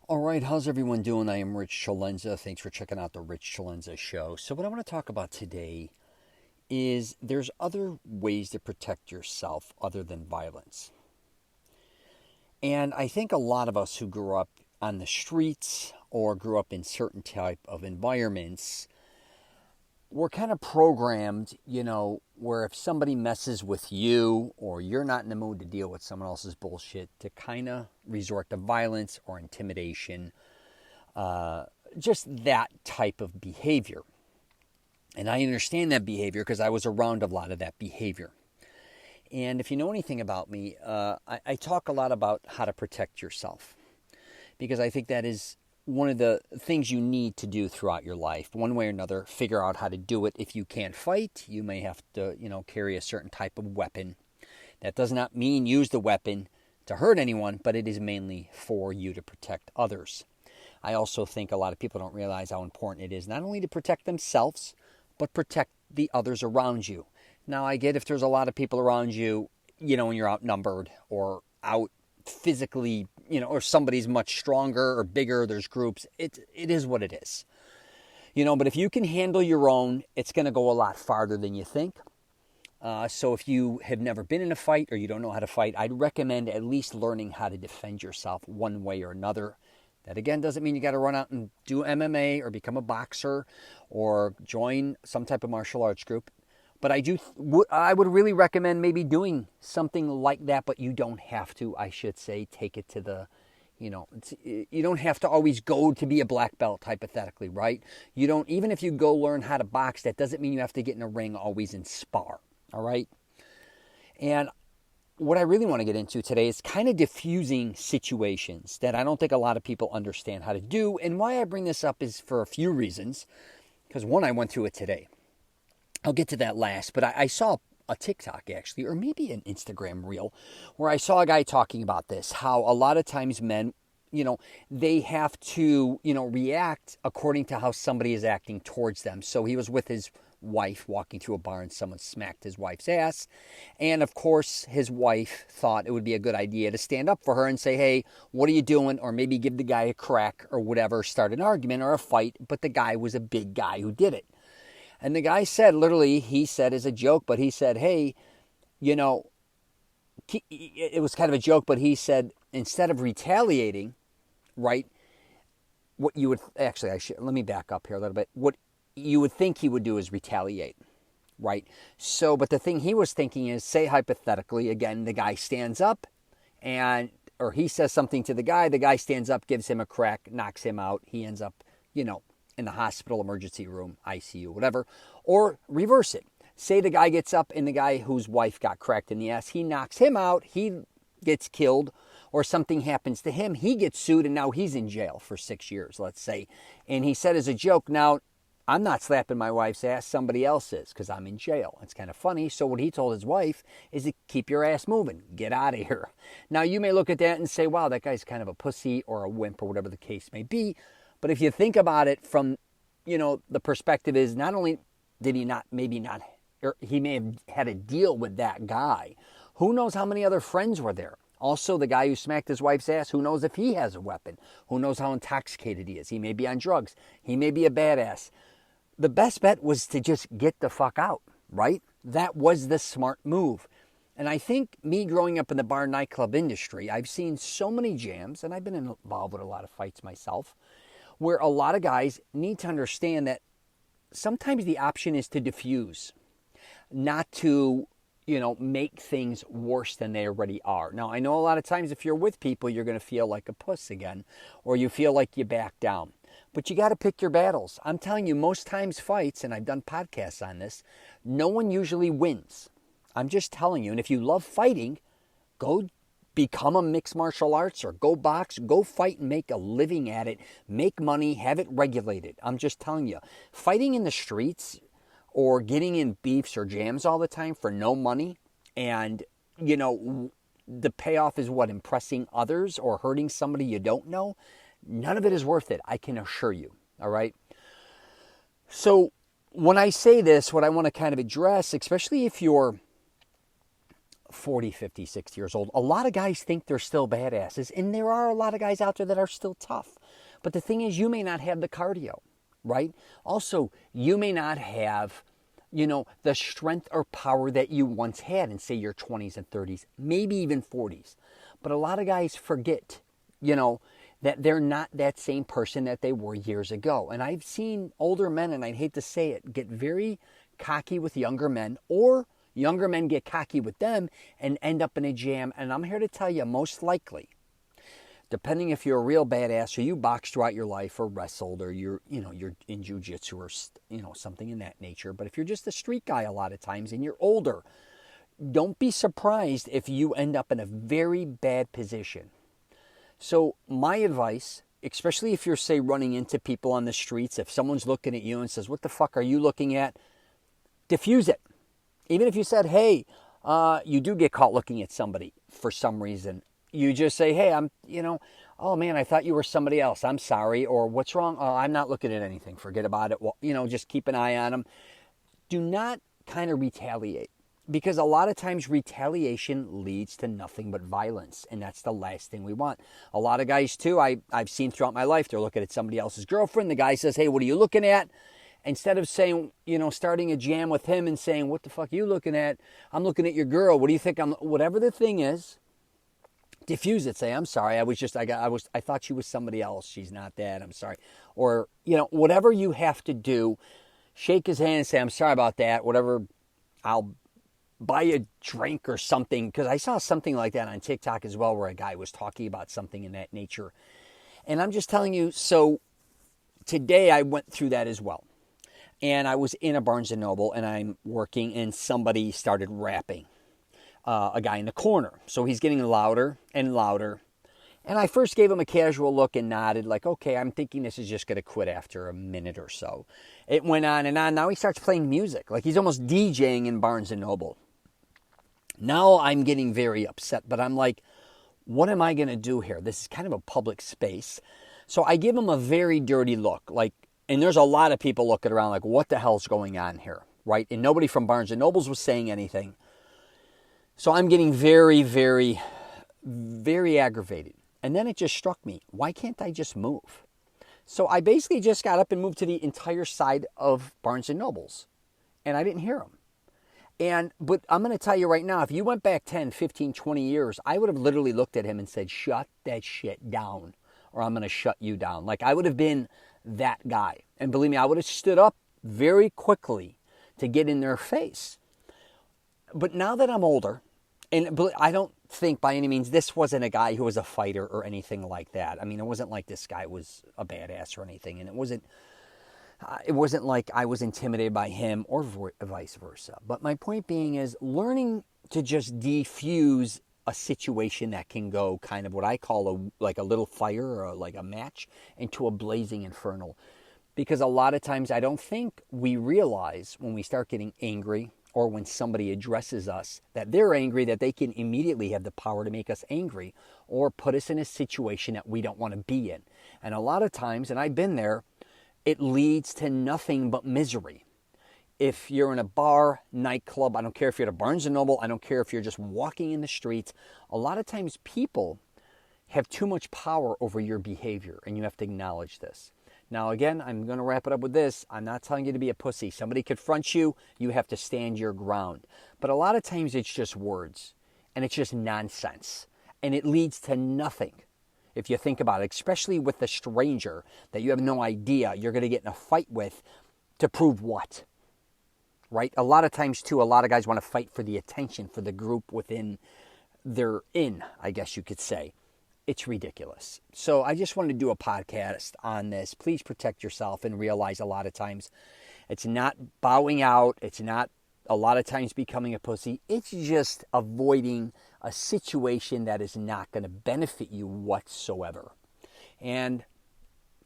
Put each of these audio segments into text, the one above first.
All right, how's everyone doing? I am Rich CELENZA. Thanks for checking out the Rich CELENZA show. So, what I want to talk about today is there's other ways to protect yourself other than violence. And I think a lot of us who grew up on the streets or grew up in certain type of environments were kind of programmed, where if somebody messes with you or you're not in the mood to deal with someone else's bullshit, to kind of resort to violence or intimidation, just that type of behavior. And I understand that behavior because I was around a lot of that behavior. And if you know anything about me, I talk a lot about how to protect yourself because I think that is one of the things you need to do throughout your life. One way or another, figure out how to do it. If you can't fight, you may have to, carry a certain type of weapon. That does not mean use the weapon to hurt anyone, but it is mainly for you to protect others. I also think a lot of people don't realize how important it is not only to protect themselves, but protect the others around you. Now, I get if there's a lot of people around you, and you're outnumbered or out physically, or somebody's much stronger or bigger, there's groups, it is what it is. But if you can handle your own, it's going to go a lot farther than you think. So if you have never been in a fight or you don't know how to fight, I'd recommend at least learning how to defend yourself one way or another. That again doesn't mean you got to run out and do MMA or become a boxer or join some type of martial arts group. But I would really recommend maybe doing something like that, but you don't have to, I should say, take it to the, you don't have to always go to be a black belt, hypothetically, right? Even if you go learn how to box, that doesn't mean you have to get in a ring always and spar, all right? And what I really want to get into today is kind of diffusing situations that I don't think a lot of people understand how to do. And why I bring this up is for a few reasons. Because one, I went through it today. I'll get to that last, but I saw a TikTok actually, or maybe an Instagram reel, where I saw a guy talking about this, how a lot of times men, they have to, react according to how somebody is acting towards them. So he was with his wife walking through a bar and someone smacked his wife's ass. And of course, his wife thought it would be a good idea to stand up for her and say, hey, what are you doing? Or maybe give the guy a crack or whatever, start an argument or a fight. But the guy was a big guy who did it. And the guy said, literally, he said as a joke, but he said, hey, it was kind of a joke, but he said, instead of retaliating, right, what you would, actually, let me back up here a little bit. What you would think he would do is retaliate, right? So, but the thing he was thinking is, say hypothetically, again, the guy stands up or he says something to the guy stands up, gives him a crack, knocks him out, he ends up, in the hospital, emergency room, ICU, whatever, or reverse it. Say the guy gets up and the guy whose wife got cracked in the ass, he knocks him out, he gets killed, or something happens to him, he gets sued and now he's in jail for 6 years, let's say. And he said as a joke, now, I'm not slapping my wife's ass, somebody else is, because I'm in jail. It's kind of funny. So what he told his wife is to keep your ass moving. Get out of here. Now, you may look at that and say, wow, that guy's kind of a pussy or a wimp or whatever the case may be. But if you think about it from, the perspective is not only did he or he may have had a deal with that guy. Who knows how many other friends were there? Also, the guy who smacked his wife's ass, who knows if he has a weapon? Who knows how intoxicated he is? He may be on drugs. He may be a badass. The best bet was to just get the fuck out, right? That was the smart move. And I think me growing up in the bar nightclub industry, I've seen so many jams, and I've been involved with a lot of fights myself, where a lot of guys need to understand that sometimes the option is to diffuse, not to, make things worse than they already are. Now, I know a lot of times if you're with people, you're going to feel like a puss again, or you feel like you back down. But you got to pick your battles. I'm telling you, most times fights, and I've done podcasts on this, no one usually wins. I'm just telling you. And if you love fighting, go become a mixed martial arts or go box, go fight and make a living at it. Make money, have it regulated. I'm just telling you. Fighting in the streets or getting in beefs or jams all the time for no money and, the payoff is what? Impressing others or hurting somebody you don't know? None of it is worth it, I can assure you, all right? So when I say this, what I want to kind of address, especially if you're 40, 50, 60 years old. A lot of guys think they're still badasses, and there are a lot of guys out there that are still tough. But the thing is, you may not have the cardio, right? Also, you may not have, the strength or power that you once had in, say, your 20s and 30s, maybe even 40s. But a lot of guys forget, that they're not that same person that they were years ago. And I've seen older men, and I'd hate to say it, get very cocky with younger men, or younger men get cocky with them and end up in a jam. And I'm here to tell you, most likely, depending if you're a real badass or you boxed throughout your life or wrestled or you're in jiu-jitsu or, something in that nature. But if you're just a street guy a lot of times and you're older, don't be surprised if you end up in a very bad position. So my advice, especially if you're, say, running into people on the streets, if someone's looking at you and says, what the fuck are you looking at? Diffuse it. Even if you said, hey, you do get caught looking at somebody for some reason. You just say, hey, oh man, I thought you were somebody else. I'm sorry. Or what's wrong? Oh, I'm not looking at anything. Forget about it. Well, just keep an eye on them. Do not kind of retaliate. Because a lot of times retaliation leads to nothing but violence. And that's the last thing we want. A lot of guys, too, I've seen throughout my life, they're looking at somebody else's girlfriend. The guy says, hey, what are you looking at? Instead of saying, starting a jam with him and saying, what the fuck are you looking at? I'm looking at your girl. What do you think whatever the thing is, diffuse it. Say, I'm sorry. I thought she was somebody else. She's not that. I'm sorry. Or, whatever you have to do, shake his hand and say, I'm sorry about that. Whatever, I'll buy a drink or something, because I saw something like that on TikTok as well, where a guy was talking about something in that nature. And I'm just telling you, so today I went through that as well. And I was in a Barnes & Noble, and I'm working, and somebody started rapping, a guy in the corner. So he's getting louder and louder. And I first gave him a casual look and nodded, like, okay, I'm thinking this is just going to quit after a minute or so. It went on and on. Now he starts playing music, like he's almost DJing in Barnes & Noble. Now I'm getting very upset, but I'm like, what am I going to do here? This is kind of a public space. So I give him a very dirty look, like, and there's a lot of people looking around like, what the hell's going on here, right? And nobody from Barnes & Nobles was saying anything. So I'm getting very, very, very aggravated. And then it just struck me, why can't I just move? So I basically just got up and moved to the entire side of Barnes & Nobles, and I didn't hear him. But I'm going to tell you right now, if you went back 10, 15, 20 years, I would have literally looked at him and said, shut that shit down, or I'm going to shut you down. Like, I would have been that guy. And believe me, I would have stood up very quickly to get in their face. But now that I'm older, and I don't think by any means this wasn't a guy who was a fighter or anything like that. I mean, it wasn't like this guy was a badass or anything, and it wasn't like I was intimidated by him or vice versa. But my point being is learning to just defuse a situation that can go kind of what I call like a little fire or like a match into a blazing inferno. Because a lot of times I don't think we realize when we start getting angry or when somebody addresses us that they're angry, that they can immediately have the power to make us angry or put us in a situation that we don't want to be in. And a lot of times, and I've been there, it leads to nothing but misery. If you're in a bar, nightclub, I don't care if you're at a Barnes & Noble, I don't care if you're just walking in the streets, a lot of times people have too much power over your behavior, and you have to acknowledge this. Now, again, I'm going to wrap it up with this. I'm not telling you to be a pussy. Somebody confronts you, you have to stand your ground. But a lot of times it's just words, and it's just nonsense, and it leads to nothing. If you think about it, especially with a stranger that you have no idea you're going to get in a fight with, to prove what? Right? A lot of times, too, a lot of guys want to fight for the attention, for the group within they're in, I guess you could say. It's ridiculous. So I just wanted to do a podcast on this. Please protect yourself and realize a lot of times it's not bowing out. It's not a lot of times becoming a pussy. It's just avoiding a situation that is not going to benefit you whatsoever. And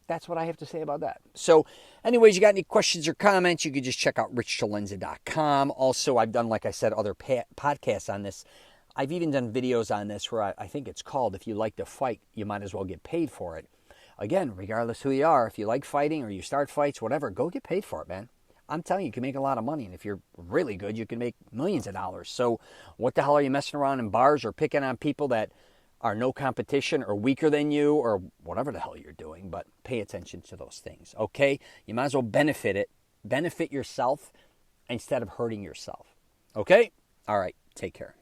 that's what I have to say about that. So anyways, you got any questions or comments, you can just check out richcelenza.com. Also, I've done, like I said, other podcasts on this. I've even done videos on this where I think it's called, if you like to fight, you might as well get paid for it. Again, regardless who you are, if you like fighting or you start fights, whatever, go get paid for it, man. I'm telling you, you can make a lot of money. And if you're really good, you can make millions of dollars. So what the hell are you messing around in bars or picking on people that are no competition or weaker than you or whatever the hell you're doing? But pay attention to those things, okay? You might as well benefit yourself instead of hurting yourself, okay? All right, take care.